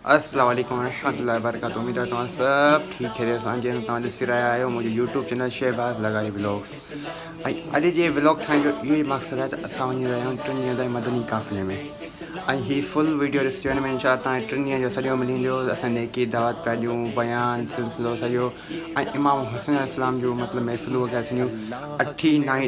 السلام علیکم ورحمۃ اللہ وبرکاتہ. امید کرتا ہوں سب ٹھیک ہے. جن تمہیں آیا ہو مجھے یوٹیوب چینل شہباز لگائی بلاگس. اج یہ بلاگ ٹھان جو یہ مقصد ہے اصل ون رہے ہیں ٹن ڈین مدنی قافلے میں. ہی فل ویڈیو ڈسکرپشن میں ان شاء اللہ تمہیں ٹن جو سجو ملی اصل نیکی دعوت پہلوں بیان سلسلو سجو امام حسین علیہ السلام جو مطلب محفلوں وغیرہ تھیوں 8 9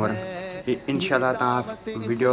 مور ان شاء اللہ تمہیں ویڈیو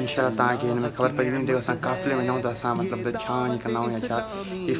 ان شاء اللہ تاکہ ان میں خبر پڑی وی اصل قافلے میں نہ تو اصل مطلب چھان کرنا یا چھا یہ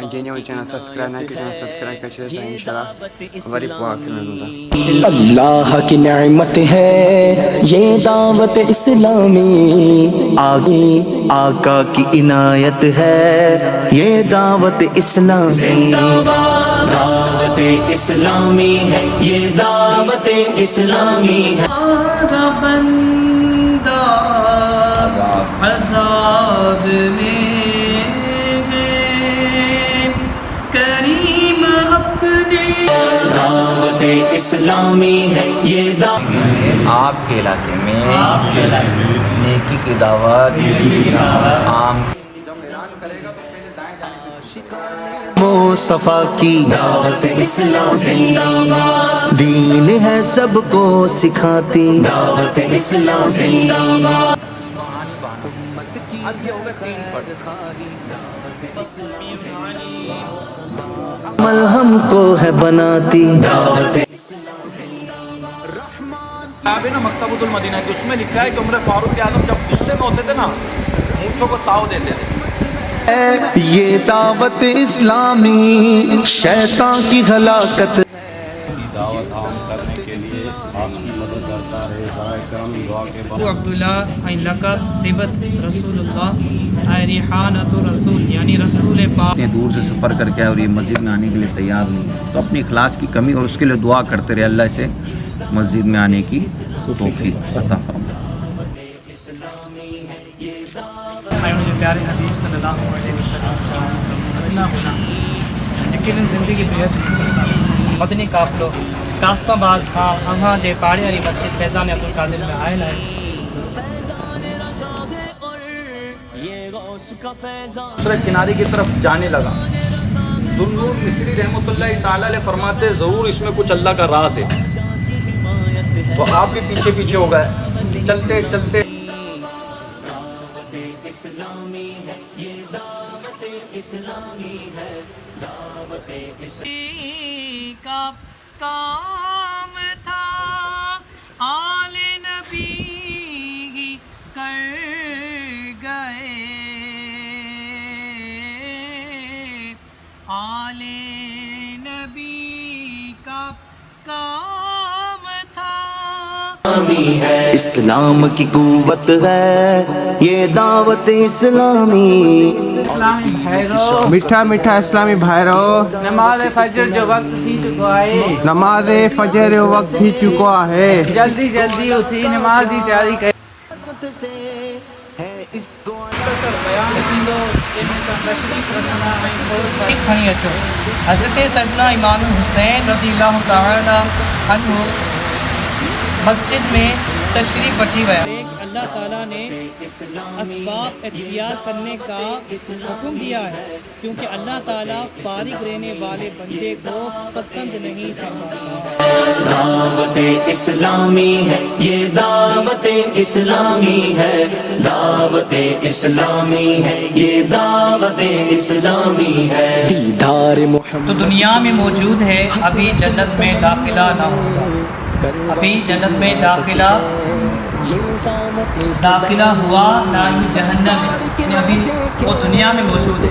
جن چینل سبسکرائب نہ کیا سبسکرائب کر چھو ان شاء اللہ وری پو آخر میں ملوں. اللہ کی نعمت ہے یہ دعوت اسلامی، آگے آقا کی عنایت ہے یہ دعوت اسلامی. دعوت اسلامی ہے یہ دعوت اسلامی ہے. ہمارا بندہ عذاب میں ہے، کریم اپنے دعوت اسلامی ہے یہ دعوت. آپ کے علاقے میں نیکی کی دعوت عام مصطفیٰ کی دعوت اسلامی، دین ہے سب کو سکھاتی دعوت اسلامی. عمل ہم کو ہے بناتی دعوت. کتاب ہے نا مکتبۃ المدینہ کی، اس میں لکھا ہے کہ عمر فاروق اعظم جب غصے میں ہوتے تھے نا مونچھوں کو تاؤ دیتے تھے. یہ دعوت اسلامی شیطان کی ہلاکت. دعوت عام کرنے کے لیے آپ کی مدد کرتا ہے. سارے کرم دعا کے بعد عبداللہ این لقب صبت رسول اللہ اے ریحانت رسول یعنی رسول پاک. اتنے دور سے سفر کر کے اور یہ مسجد میں آنے کے لیے تیار نہیں، تو اپنی اخلاص کی کمی اور اس کے لیے دعا کرتے رہے اللہ سے مسجد میں آنے کی توفیق عطا فرمائے. میں مجھے پیارے حبیب صلی اللہ علیہ وسلم اتنا ہونا یقیناً زندگی بےحد خوبصورت مدنی قافلو کاستہ بعد ہاں ہاں جے پاڑی والی مسجد فیضان عبد القادر میں آئے لائے. دوسرے کنارے کی طرف جانے لگا. ذوالنور مصری رحمۃ اللہ تعالیٰ علیہ فرماتے ضرور اس میں کچھ اللہ کا راز ہے. تو آپ بھی پیچھے پیچھے ہو گئے چلتے چلتے. کا کام تھا آل نبی کر گئے، آل نبی کا کام تھا. اسلام کی قوت ہے یہ دعوت اسلامی. میٹھا میٹھا اسلامی بھائیرو، نماز فجر جو وقت تھی چکا ہے، نماز فجر جو وقت تھی چکا ہے، جلدی جلدی اٹھی نماز کی تیاری کر. حضرت سیدنا امام حسین رضی اللہ تعالی عنہ مسجد میں تشریف رکھی گیا. اللہ تعالیٰ نے اسباب اختیار کرنے کا حکم دیا ہے کیونکہ اللہ تعالیٰ فارغ رہنے والے بندے کو پسند نہیں کرتا. دعوت اسلامی ہے یہ دعوت اسلامی ہے. دعوت اسلامی ہے یہ دعوت اسلامی ہے. دیدار محمد تو دنیا میں موجود ہے، ابھی جنت میں داخلہ نہ ہوگا. ابھی جنت میں داخلہ ہوا نہ ہی جہنم میں، ابھی وہ دنیا میں موجود ہے.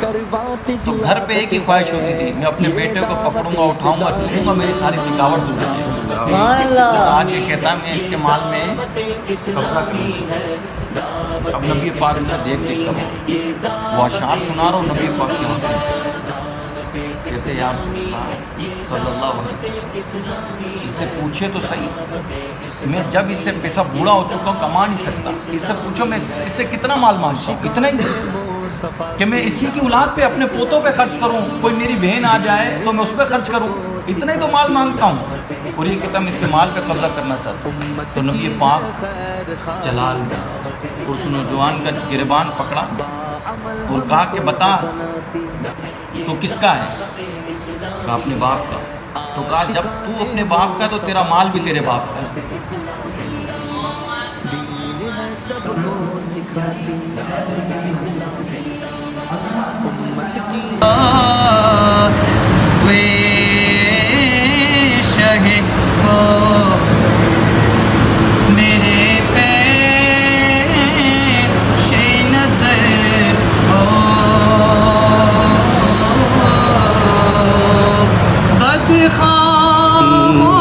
تو گھر پہ ایک ہی خواہش ہوتی تھی، میں اپنے بیٹے کو پکڑوں گا اٹھاؤں گا چلوں گا میری ساری تھکاوٹ دور ہو جائے گی. آج یہ کہتا ہے میں اس کے مال میں قبضہ کروں. اب نبی پاک نے دیکھ کر وہ اشعار سنا رہا ہوں نبی پاک کے وہاں کہتے یا رسول اللہ صلی اللہ علیہ وسلم اس سے پوچھے تو صحیح، میں جب اس سے پیسہ بوڑھا ہو چکا ہوں کما نہیں سکتا، اس سے پوچھو میں اس سے کتنا مال مانگتا ہوں، اتنا ہی کہ میں اسی کی اولاد پہ اپنے پوتوں پہ خرچ کروں، کوئی میری بہن آ جائے تو میں اس پہ خرچ کروں، اتنا ہی تو مال مانگتا ہوں. اور یہ کہتا میں اس کے مال پہ قبضہ کرنا چاہتا ہوں. تو نبی پاک جلال اس نوجوان کا گریبان پکڑا اور کہا کہ بتا تو کس کا ہے؟ کہا اپنے باپ کا. تو کہا جب تو اپنے باپ کا تو تیرا مال بھی تیرے باپ کا ہے. شہ کو میرے پیش نظر ہو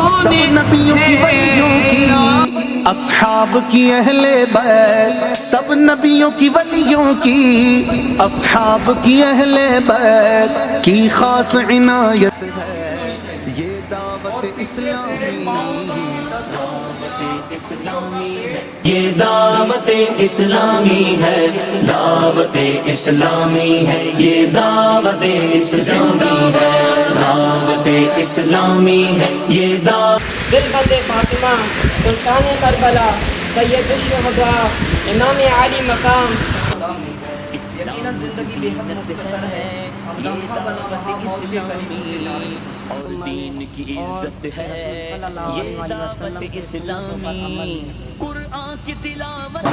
سب نبیوں کی ولیوں کی اصحاب کی اہل بیت سب نبیوں کی ولیوں کی اصحاب کی اہل بیت کی خاص عنایت ہے یہ دعوت اسلامی یہ دعوت اسلامی ہے دعوت اسلامی ہے یہ دعوت اسلامی ہے دعوت اسلامی ہے یہ دعوت دلبند فاطمہ سلطان کربلا سید الشہداء امام عالی مقام. یقیناً زندگی بے حد مختصر ہے. اور دین کی عزت ہے یہ دعوت اسلامی قرآن کی تلاوت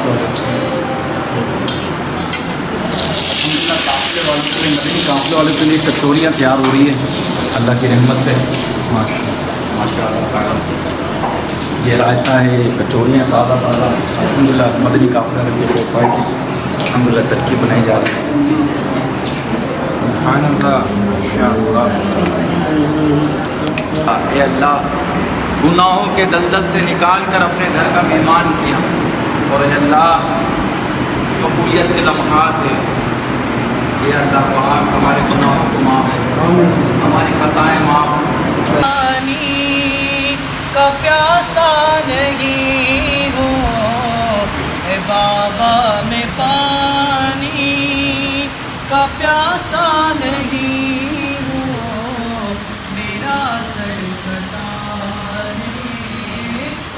قافلے والوں کے لیے کچوریاں تیار ہو رہی ہیں اللہ کی رحمت سے. ماشاء اللہ یہ رائتا ہے کچوریاں تازہ تازہ الحمدللہ مدنی قافلے والے کے فائدے الحمدللہ ترکیب بنائی جا رہی ہے. سبحان اللہ ماشاء اللہ. اے اللہ گناہوں کے دلدل سے نکال کر اپنے گھر کا مہمان کیا اور اے اللہ قبولیت کے لمحات ہے. اے اللہ پاک ہمارے گناہوں کو معاف ہے ہماری خطائیں معاف. پانی کا پیاسا نہیں ہوں اے بابا میں پانی کا پیاسا نہیں ہوں میرا سر کٹانے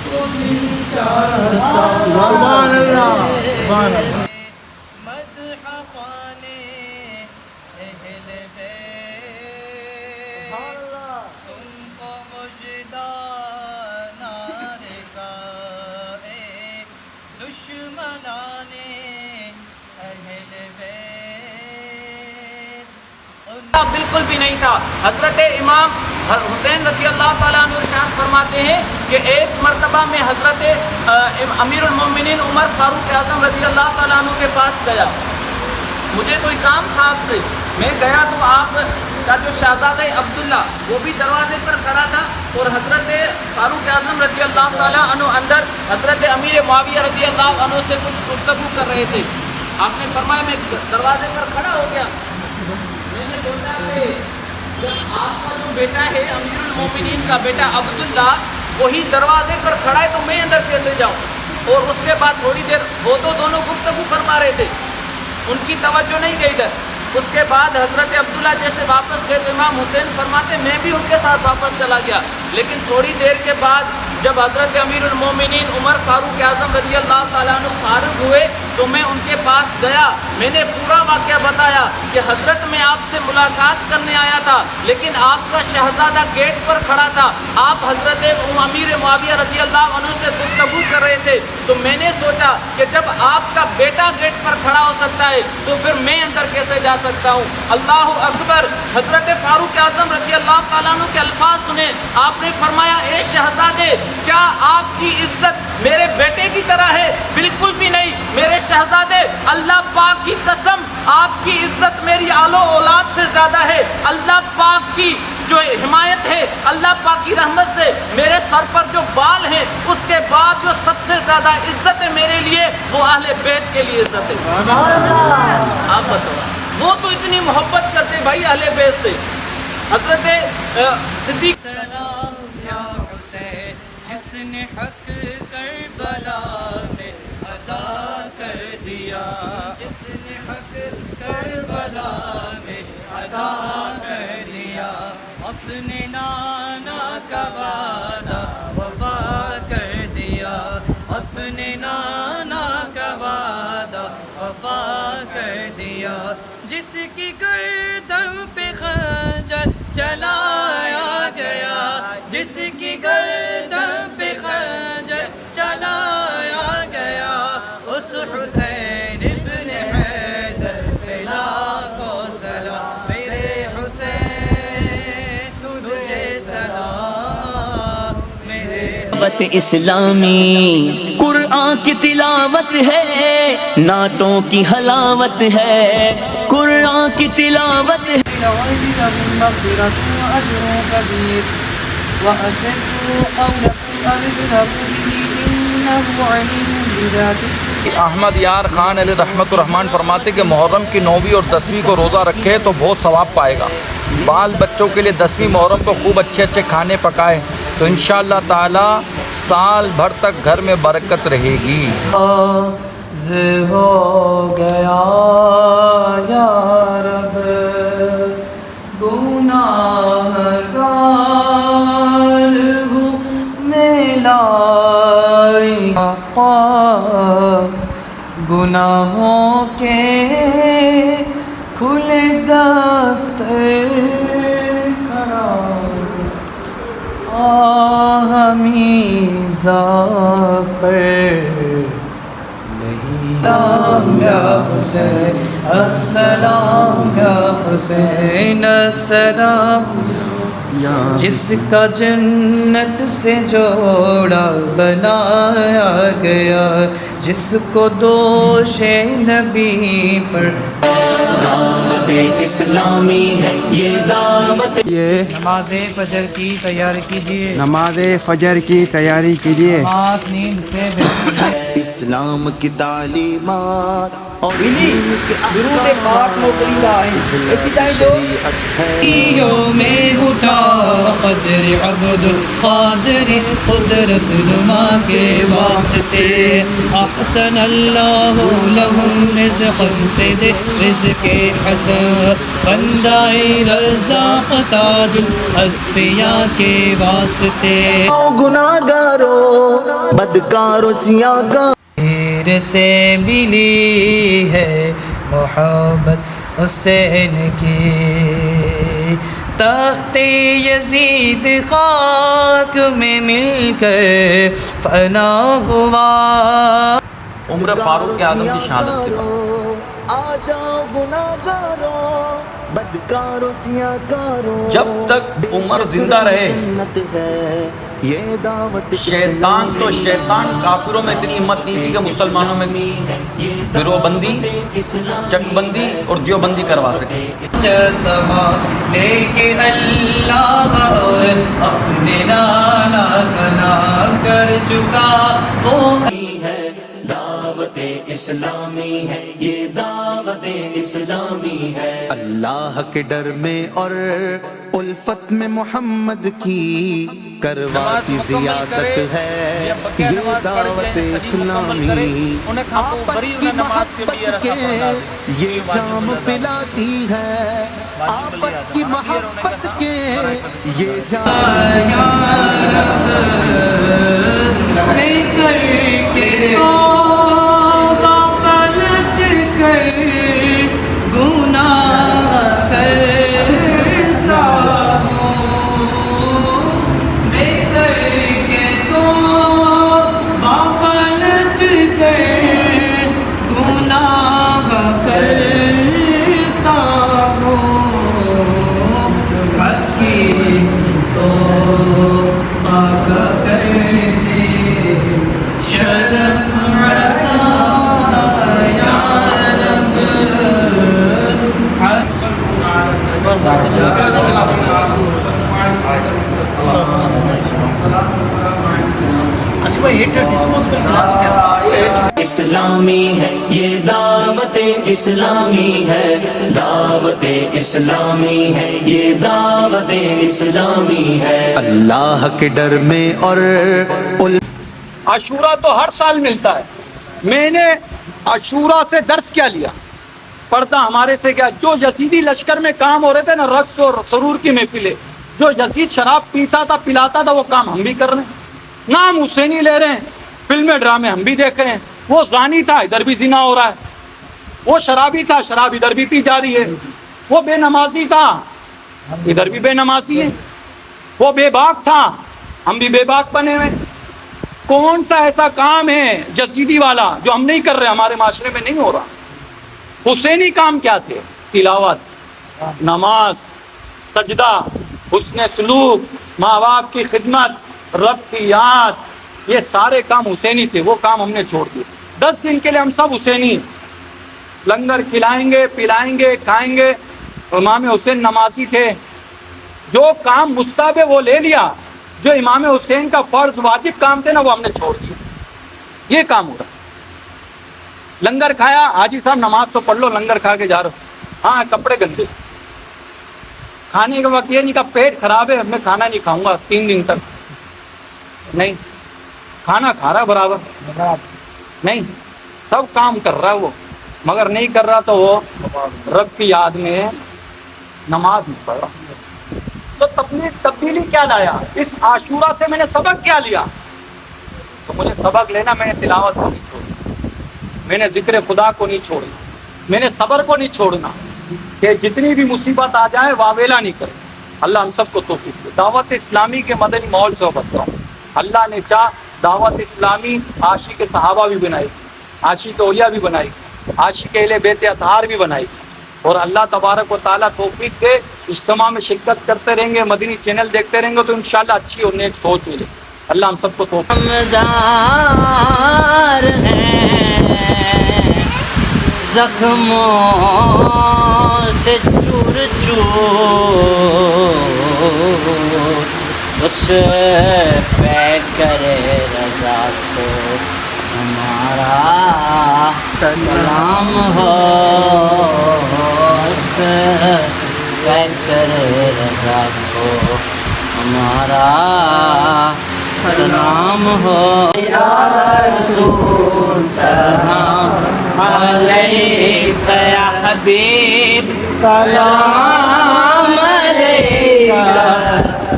کو مل جاتا سبحان اللہ سبحان اللہ. مدح خانے اہل بیت تم کو مژدہ نعرے گائے دشمنان اہل بیت. بالکل بھی نہیں تھا. حضرت امام حسین رضی اللہ تعالیٰ عنہ ارشاد فرماتے ہیں کہ ایک مرتبہ میں حضرت امیر المومنین عمر فاروق اعظم رضی اللہ تعالیٰ عنہ کے پاس گیا. مجھے کوئی کام تھا آپ سے. میں گیا تو آپ کا جو شہزادہ عبداللہ وہ بھی دروازے پر کھڑا تھا اور حضرت فاروق اعظم رضی اللہ تعالیٰ عنہ اندر حضرت امیر معاویہ رضی اللہ عنہ سے کچھ گفتگو کر رہے تھے. آپ نے فرمایا میں دروازے پر کھڑا ہو گیا. میں نے سوچا کہ جب آپ کا جو بیٹا ہے امیر المومنین کا بیٹا عبداللہ وہی دروازے پر کھڑا ہے تو میں اندر کیسے جاؤں. اور اس کے بعد تھوڑی دیر وہ تو دونوں گفتگو فرما رہے تھے ان کی توجہ نہیں گئی ادھر. اس کے بعد حضرت عبداللہ جیسے واپس گئے تو امام حسین فرماتے میں بھی ان کے ساتھ واپس چلا گیا. لیکن تھوڑی دیر کے بعد جب حضرت امیر المومنین عمر فاروق اعظم رضی اللہ تعالیٰ عنہ فارغ ہوئے تو میں ان کے پاس گیا. میں نے پورا واقعہ بتایا کہ حضرت میں آپ سے ملاقات کرنے آیا تھا لیکن آپ کا شہزادہ گیٹ پر کھڑا تھا. آپ حضرت امیر معاویہ رضی اللہ عنہ سے گفتگو کر رہے تھے تو میں نے سوچا کہ جب آپ کا بیٹا گیٹ پر کھڑا ہو سکتا ہے تو پھر میں اندر کیسے جا سکتا ہوں. اللہ اکبر. حضرت فاروق اعظم رضی اللہ تعالیٰ عنہ کے الفاظ سنے. آپ نے فرمایا اے شہزادے کیا آپ کی عزت میرے بیٹے کی طرح ہے؟ بالکل بھی نہیں میرے شہزادے. اللہ پاک کی قسم آپ کی عزت میری آل و اولاد سے زیادہ ہے. اللہ پاک کی جو حمایت ہے اللہ پاک کی رحمت سے میرے سر پر جو بال ہیں اس کے بعد جو سب سے زیادہ عزت ہے میرے لیے وہ اہل بیت کے لیے عزت ہے. آپ بتاؤ وہ تو اتنی محبت کرتے بھائی اہل بیت سے. حضرت صدیق سلام یا حسین جس نے حق کربلا میں ادا کر دیا جس نے حق کربلا میں ادا کر دیا. اپنے نانا کا وعدہ وفا کر دیا، اپنے نانا کا وعدہ وفا کر دیا، جس کی گردن پہ خنجر چلایا گیا، جس کی گردن پہ خنجر چلایا گیا، اس حسین ابن حیدر پہ لاکھوں سلام، میرے حسین تجھے سلام، میرے دعوت اسلامی قرآن کی تلاوت ہے، نعتوں کی حلاوت ہے، قرآن کی تلاوت ہے۔ مغفرة وأجر كبير وأسروا قولكم أو اجهروا به إنه عليم بذات الصدور۔ احمد یار خان علیہ رحمت الرحمن فرماتے کہ محرم کی 9ویں اور 10ویں کو روزہ رکھے تو بہت ثواب پائے گا، بال بچوں کے لیے 10ویں محرم کو خوب اچھے اچھے کھانے پکائے تو انشاءاللہ تعالی سال بھر تک گھر میں برکت رہے گی۔ ہو گیا یا رب گناہگار ہوں میں لائقہ گناہوں کے کھلے دفتر ہمیزہ پر السلام یا حسین السلام یا حسین السلام، جس کا جنت سے جوڑا بنایا گیا، جس کو دوش نبی پر دعوت اسلامی ہے یہ دعوت۔ یہ نماز فجر کی تیاری کیجیے، نماز فجر کی تیاری کیجیے، نماز نیند سے بیٹھیے، اسلام کی تعلیمات اور درود پاک موقع آئیں اسی ٹائم جو میں اٹھا قدر عبد القادر قدرت نما کے واسطے، احسن اللہ لہم رزقا سے دے رزق حسن، بندہ رزاق تاج الاسفیاء کے واسطے، گناہگاروں بدکاروں سیاگا تیرے سے ملی ہے محبت حسین کی، تخت یزید خاک میں مل کر فنا ہوا، عمر فاروق اعظم کی شہادت کے بعد آ جاؤ گناہگاروں بدکاروں سیاگاروں، جب تک عمر زندہ رہے جنت ہے یہ دعوت شیطان کافروں میں اتنی ہمت نہیں تھی کہ مسلمانوں میں گروہ بندی چک بندی اور دیوبندی کروا سکے۔ چتما لے کے اللہ اور اپنے نانا کا نام کر چکا وہ دعوت اسلامی ہے یہ دعوت اسلامی ہے، اللہ کے ڈر میں اور الفت میں محمد کی کرواتی زیادت ہے یہ دعوت اسلامی، آپس کی محبت کے یہ جام پلاتی ہے، آپس کی محبت کے یہ جام میں کر کے اسلامی ہے یہ دعوت اسلامی ہے، دعوت اسلامی ہے یہ دعوت اسلامی ہے، اللہ کے ڈر میں اور عاشورہ تو ہر سال ملتا ہے، میں نے عاشورہ سے درس کیا لیا، پردہ ہمارے سے کیا، جو یزیدی لشکر میں کام ہو رہے تھے نا، رقص اور سرور کی محفلیں، جو یزید شراب پیتا تھا پلاتا تھا وہ کام ہم بھی کر رہے ہیں، نام حسینی لے رہے ہیں، فلمیں ڈرامے ہم بھی دیکھ رہے ہیں. وہ زانی تھا ادھر بھی زنا ہو رہا ہے، وہ شرابی تھا شراب ادھر بھی پی جا رہی ہے، وہ بے نمازی تھا ادھر بھی بے نمازی ہے، وہ بے باک تھا ہم بھی بے باک بنے ہوئے. کون سا ایسا کام ہے یزیدی والا جو ہم نہیں کر رہے، ہمارے معاشرے میں نہیں ہو رہا؟ حسینی کام کیا تھے؟ تلاوت، نماز، سجدہ، حسن سلوک، ماں باپ کی خدمت، رب کی یاد، یہ سارے کام حسینی تھے. وہ کام ہم نے چھوڑ دیے. 10 دن کے لیے ہم سب حسینی، لنگر کھلائیں گے، پلائیں گے، کھائیں گے. امام حسین نمازی تھے، جو کام مستحب ہے وہ لے لیا، جو امام حسین کا فرض واجب کام تھے نا وہ ہم نے چھوڑ دیا. یہ کام ہو رہا. لنگر کھایا، حاجی صاحب نماز تو پڑھ لو، لنگر کھا کے جا رہا ہوں، ہاں کپڑے گندے. کھانے کے وقت یہ نہیں کہا پیٹ خراب ہے میں کھانا نہیں کھاؤں گا 3 دن تک، نہیں، کھانا کھا رہا برابر نہیں، سب کام کر رہا ہے وہ، مگر نہیں کر رہا تو وہ رب کی یاد میں نماز نہیں پڑھ رہا. تو تبدیلی کیا لایا؟ اس عاشورہ سے میں نے سبق کیا لیا؟ تو مجھے سبق لینا، میں نے تلاوت کو نہیں چھوڑی، میں نے ذکر خدا کو نہیں چھوڑی، میں نے صبر کو نہیں چھوڑنا، کہ جتنی بھی مصیبت آ جائے واویلا نہیں کرے. اللہ ہم سب کو توفیق دے. دعوت اسلامی کے مدنی ماحول سے وابستہ ہوں. اللہ نے چاہ دعوت اسلامی عاشق صحابہ بھی بنائی، عاشق اولیاء بھی بنائی، عاشق اہل بیت اطہار بھی بنائی. اور اللہ تبارک و تعالیٰ توفیق دے، اجتماع میں شرکت کرتے رہیں گے، مدنی چینل دیکھتے رہیں گے تو انشاءاللہ اچھی اور نیک سوچ ملے. اللہ ہم سب کو توفیق دے. زخموں سے چور چور اس پہ کرے رضا کو ہمارا سلام ہو، اس پہ کرے رضا کو ہمارا سلام ہو. یا رسول سلام علیک یا حبیب سلام علیک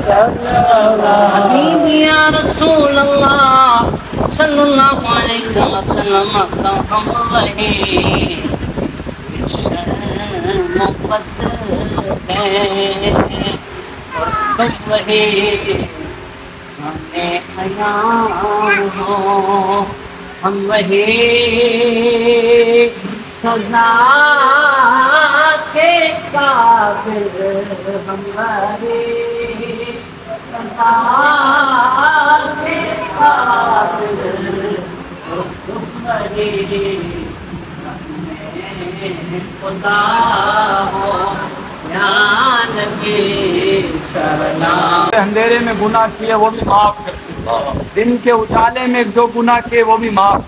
حبیب یا رسول اللہ صلی اللہ علیہ وسلم. ہم وہی محبت ہے اور تم وہی ہمیں حیاء ہو، ہم وہی سزا کے قابل، ہم وہی سزا کے قابل، تم وہی ہمیں خدا ہو یا نبی سلام. اندھیرے میں گناہ کیے وہ بھی معاف کر، دن کے اجالے میں جو گناہ کیے وہ بھی معاف.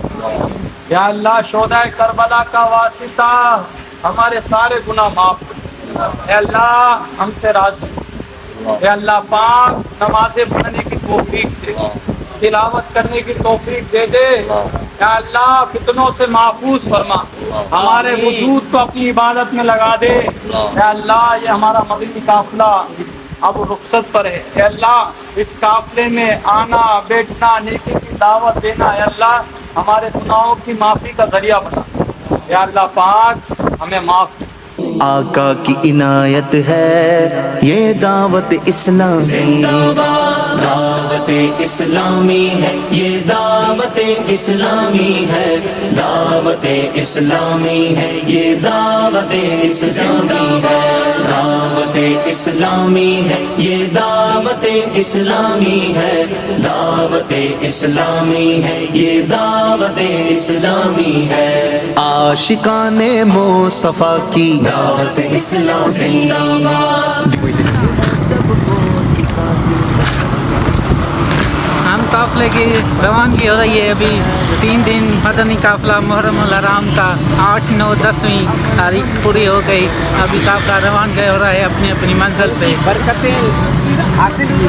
یا اللہ شہدائے کربلا کا واسطہ ہمارے سارے گناہ معاف کر. اے اللہ ہم سے راضی. اے اللہ پاک نمازیں پڑھنے کی توفیق دے، تلاوت کرنے کی توفیق دے دے. اے اللہ فتنوں سے محفوظ فرما، ہمارے وجود کو اپنی عبادت میں لگا دے. اے اللہ یہ ہمارا مدنی قافلہ اب رخصت پر ہے. اے اللہ اس قافلے میں آنا بیٹھنا، نیکی کی دعوت دینا، اے اللہ ہمارے گناہوں کی معافی کا ذریعہ بنا. اے اللہ پاک ہمیں معاف کر. آقا کی عنایت ہے یہ دعوت اسلامی، دعوت اسلامی ہے یہ دعوت اسلامی ہے، دعوت اسلامی ہے یہ دعوت اسلامی ہے، دعوت اسلامی ہے یہ دعوت اسلامی ہے، دعوت اسلامی ہے یہ دعوت اسلامی ہے. عاشقان مصطفیٰ کی دعوت اسلامی. ہم قافلے کی روانگی ہو رہی ہے. ابھی 3 دن مدنی قافلہ محرم الحرام کا 8، 9، 10ویں تاریخ پوری ہو گئی. ابھی قافلہ روان گئے ہو رہا ہے اپنی اپنی منزل پہ. برکتیں حاصل کی.